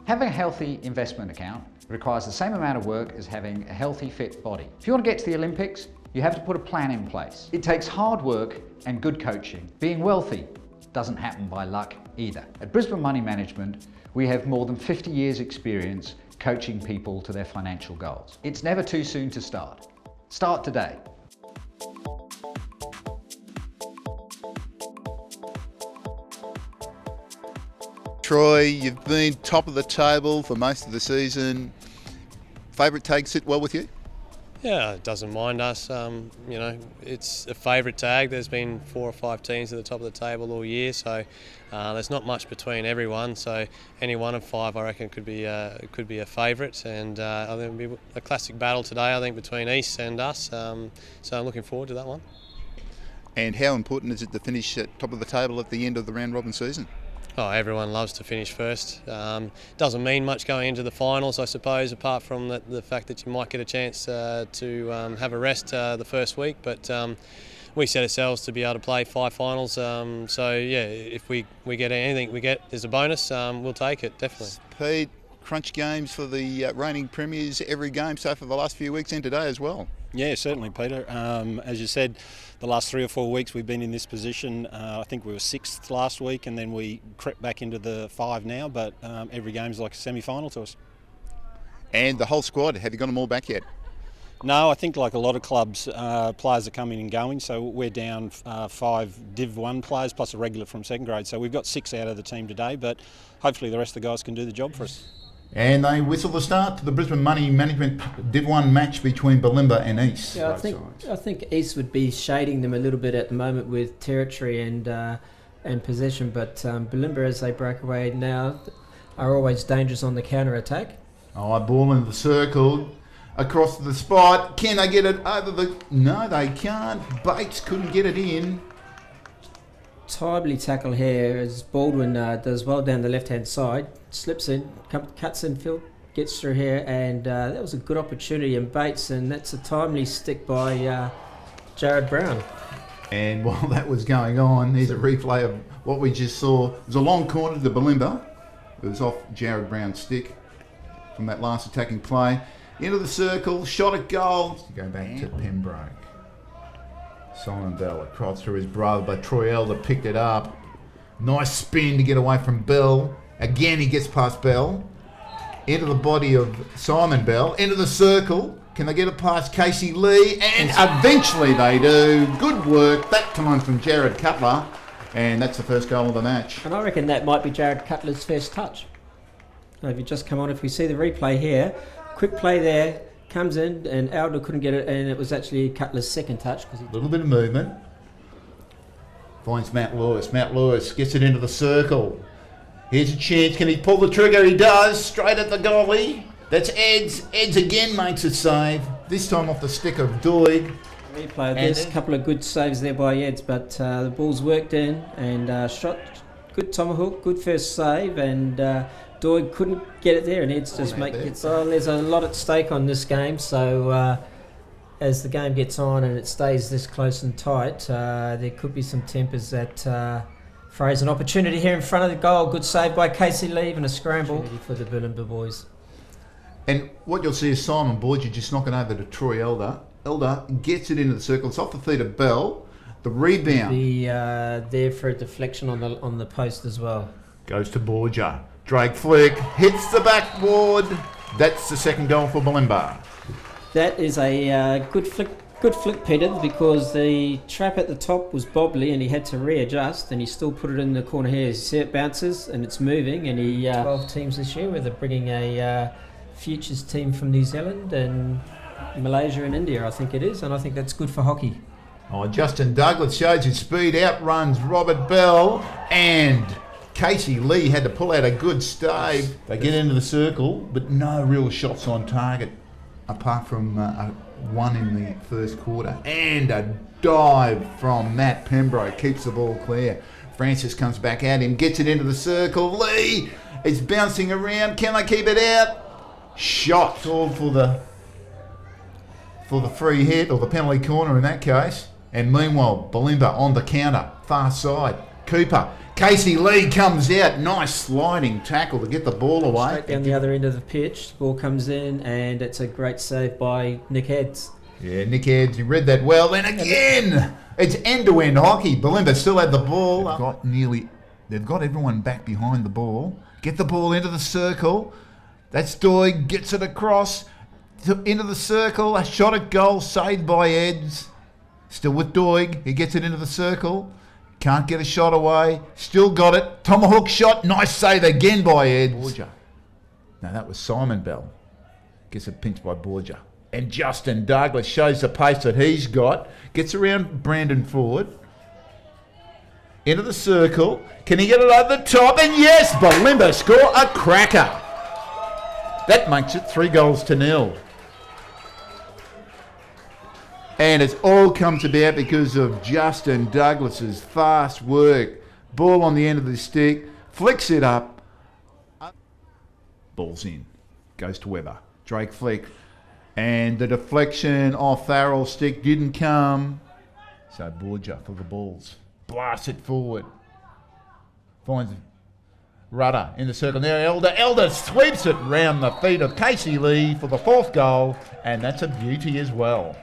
Having a healthy investment account requires the same amount of work as having a healthy, fit body. If you want to get to the Olympics, you have to put a plan in place. It takes hard work and good coaching. Being wealthy doesn't happen by luck either. At Brisbane Money Management, we have more than 50 years experience coaching people to their financial goals. It's never too soon to start. Start today. Troy, you've been top of the table for most of the season. Favourite tag sit well with you? Yeah, it doesn't mind us. It's a favourite tag. There's been 4 or 5 teams at the top of the table all year, so there's not much between everyone. So any one of 5, I reckon, could be a favourite, and I think it'll be a classic battle today. I think between East and us. So I'm looking forward to that one. And how important is it to finish at top of the table at the end of the round robin season? Oh, everyone loves to finish first. Doesn't mean much going into the finals, I suppose, apart from the fact that you might get a chance to have a rest the first week. But we set ourselves to be able to play 5 finals. So yeah, if we get anything we get as a bonus, we'll take it, definitely. Pete, crunch games for the reigning premiers every game so for the last few weeks and today as well. Yeah, certainly, Peter. As you said, the last 3 or 4 weeks we've been in this position. I think we were 6th last week, and then we crept back into the 5 now, but every game is like a semi-final to us. And the whole squad, have you got them all back yet? No, I think like a lot of clubs, players are coming and going, so we're down 5 Div 1 players plus a regular from 2nd grade, so we've got 6 out of the team today, but hopefully the rest of the guys can do the job for us. And they whistle the start to the Brisbane Money Management Div 1 match between Bulimba and East. Yeah, I think East would be shading them a little bit at the moment with territory and possession, but Bulimba, as they break away now, are always dangerous on the counter-attack. Oh, ball into the circle, across the spot. Can they get it over the... No, they can't. Bates couldn't get it in. Timely tackle here as Baldwin does well down the left-hand side, slips in, cuts in field, gets through here, and that was a good opportunity in Bates, and that's a timely stick by Jared Brown. And while that was going on, there's a replay of what we just saw. It was a long corner to Bulimba. It was off Jared Brown's stick from that last attacking play. Into the circle, shot at goal. Go back to Pembroke. Simon Bell across through his brother, but Troy Elder picked it up. Nice spin to get away from Bell. Again, he gets past Bell. Into the body of Simon Bell. Into the circle. Can they get it past Casey Lee? And eventually they do. Good work. That time from Jared Cutler. And that's the first goal of the match. And I reckon that might be Jared Cutler's first touch. If you just come on, if we see the replay here, quick play there. Comes in and Aldo couldn't get it, and it was actually Cutler's second touch. A little bit of movement. Finds Matt Lewis. Matt Lewis gets it into the circle. Here's a chance. Can he pull the trigger? He does. Straight at the goalie. That's Eds. Eds again makes a save. This time off the stick of Doig. Replay. There's a couple of good saves there by Eds, but the ball's worked in and shot. Good tomahawk. Good first save, and Doig couldn't get it there, and Eds just make it. So there's a lot at stake on this game. So as the game gets on and it stays this close and tight, there could be some tempers that phrase an opportunity here in front of the goal. Good save by Casey Lee and a scramble for the Bulimba boys. And what you'll see is Simon Boyd just knocking over to Troy Elder. Elder gets it into the circle. It's off the feet of Bell. The rebound. There for a deflection on the post as well. Goes to Borgia. Drake flick, hits the backboard. That's the second goal for Bulimba. That is a good flick, Peter, because the trap at the top was bobbly and he had to readjust, and he still put it in the corner here. You see it bounces and it's moving, and he 12 teams this year, where they're bringing a futures team from New Zealand and Malaysia and India, I think it is, and I think that's good for hockey. Oh, Justin Douglas shows his speed, outruns Robert Bell, and Casey Lee had to pull out a good stave. They get into the circle, but no real shots on target, apart from one in the first quarter. And a dive from Matt Pembroke keeps the ball clear. Francis comes back at him, gets it into the circle. Lee is bouncing around. Can they keep it out? Shot all for the free hit, or the penalty corner in that case. And meanwhile, Bulimba on the counter, far side. Cooper. Casey Lee comes out. Nice sliding tackle to get the ball away. Straight down the other end of the pitch. The ball comes in, and it's a great save by Nick Heads. Yeah, Nick Heads, you read that well. Then again, it's end-to-end hockey. Bulimba still had the ball. They've got everyone back behind the ball. Get the ball into the circle. That's Doig, gets it across into the circle. A shot at goal, saved by Eds. Still with Doig, he gets it into the circle. Can't get a shot away. Still got it. Tomahawk shot. Nice save again by Eds. Borgia. No, that was Simon Bell. Gets it pinched by Borgia. And Justin Douglas shows the pace that he's got. Gets around Brandon Ford. Into the circle. Can he get it over the top? And yes, Bulimba score a cracker. That makes it 3-0. And it's all comes about because of Justin Douglas's fast work. Ball on the end of the stick. Flicks it up. Ball's in. Goes to Webber. Drake flick. And the deflection off Farrell's stick didn't come. So Borgia for the balls. Blasts it forward. Finds Rudder in the circle. Now Elder sweeps it round the feet of Casey Lee for the 4th goal. And that's a beauty as well.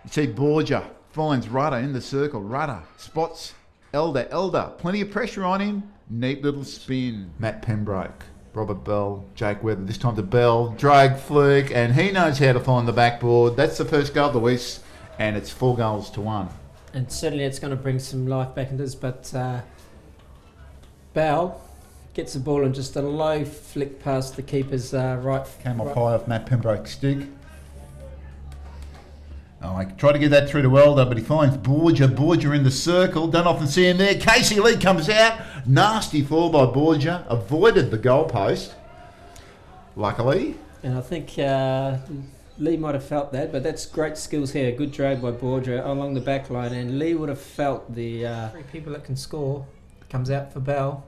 You see Borgia finds Rudder in the circle. Rudder spots Elder. Plenty of pressure on him. Neat little spin. Matt Pembroke. Robert Bell, Jake Webber, this time to Bell, drag flick, and he knows how to find the backboard. That's the first goal of the West, and it's 4-1. And certainly it's going to bring some life back into this, but Bell gets the ball and just a low flick past the keeper's right. Came off high off Matt Pembroke's stick. Oh, I tried to get that through to Elder, but he finds Borgia in the circle. Don't often see him there. Casey Lee comes out. Nasty fall by Borgia. Avoided the goalpost, luckily. And I think Lee might have felt that, but that's great skills here. Good drag by Borgia along the back line, and Lee would have felt the 3 people that can score. Comes out for Bell.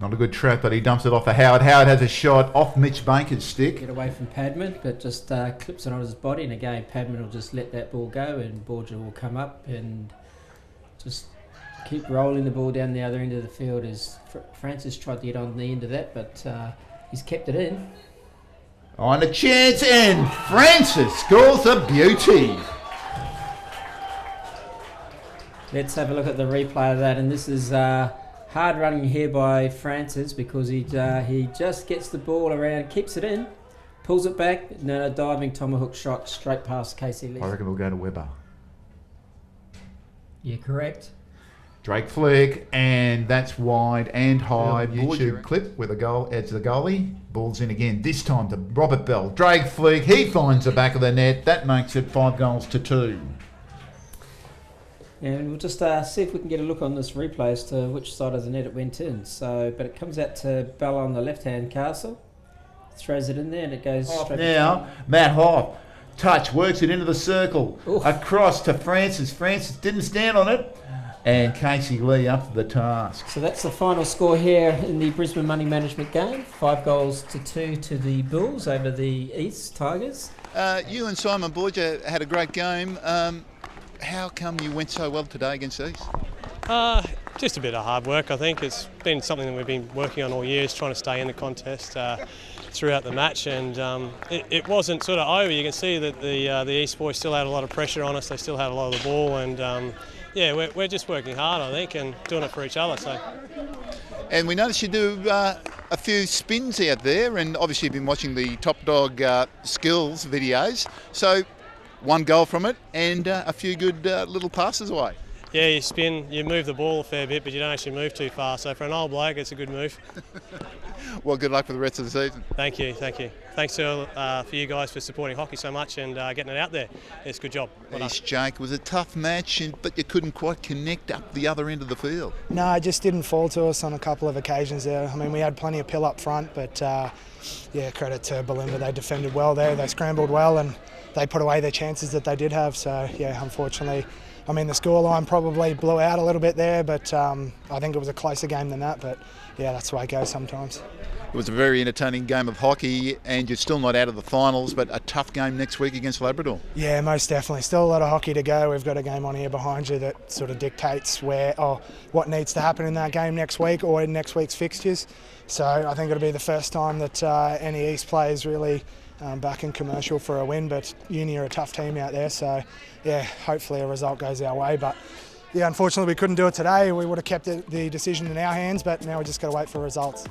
Not a good trap, but he dumps it off for Howard. Howard has a shot off Mitch Baker's stick. Get away from Padman, but just clips it on his body. And again, Padman will just let that ball go, and Borgia will come up and just keep rolling the ball down the other end of the field. As Francis tried to get on the end of that, but he's kept it in. On a chance, and Francis scores a beauty. Let's have a look at the replay of that, and this is hard running here by Francis because he just gets the ball around, keeps it in, pulls it back, and then a diving tomahawk shot straight past Casey Lee. I reckon it'll go to Webber. Yeah, correct. Drake flick, and that's wide and high. YouTube clip where the goal adds the goalie. Ball's in again, this time to Robert Bell. Drake flick, he finds the back of the net. That makes it 5-2. And we'll just see if we can get a look on this replay as to which side of the net it went in. So, but it comes out to Bell on the left-hand castle. Throws it in there and it goes straight now. Matt Hoff, touch, works it into the circle. Oof. Across to Francis. Francis didn't stand on it. And Casey Lee up to the task. So that's the final score here in the Brisbane Money Management game. 5-2 to the Bulls over the East Tigers. You and Simon Borgia had a great game. How come you went so well today against these? Just a bit of hard work, I think. It's been something that we've been working on all year, is trying to stay in the contest throughout the match, and it wasn't sort of over. You can see that the East boys still had a lot of pressure on us. They still had a lot of the ball, and yeah, we're just working hard, I think, and doing it for each other. So. And we noticed you do a few spins out there, and obviously you've been watching the Top Dog skills videos. So 1 goal from it, and a few good little passes away. Yeah, you spin, you move the ball a fair bit, but you don't actually move too far. So for an old bloke, it's a good move. Well, good luck for the rest of the season. Thank you. Thanks for you guys for supporting hockey so much and getting it out there. It's a good job. East, Jake, was a tough match, but you couldn't quite connect up the other end of the field. No, it just didn't fall to us on a couple of occasions there. I mean, we had plenty of pill up front, but yeah, credit to Bulimba. They defended well there, they scrambled well, and they put away their chances that they did have. So yeah, unfortunately, I mean, the scoreline probably blew out a little bit there, but I think it was a closer game than that. But yeah, that's the way it goes sometimes. It was a very entertaining game of hockey, and you're still not out of the finals, but a tough game next week against Labrador. Yeah, most definitely. Still a lot of hockey to go. We've got a game on here behind you that sort of dictates what needs to happen in that game next week or in next week's fixtures. So I think it'll be the first time that any East players really back in commercial for a win, but Uni are a tough team out there, so yeah, hopefully a result goes our way. But yeah, unfortunately we couldn't do it today. We would have kept the decision in our hands, but now we just got to wait for results.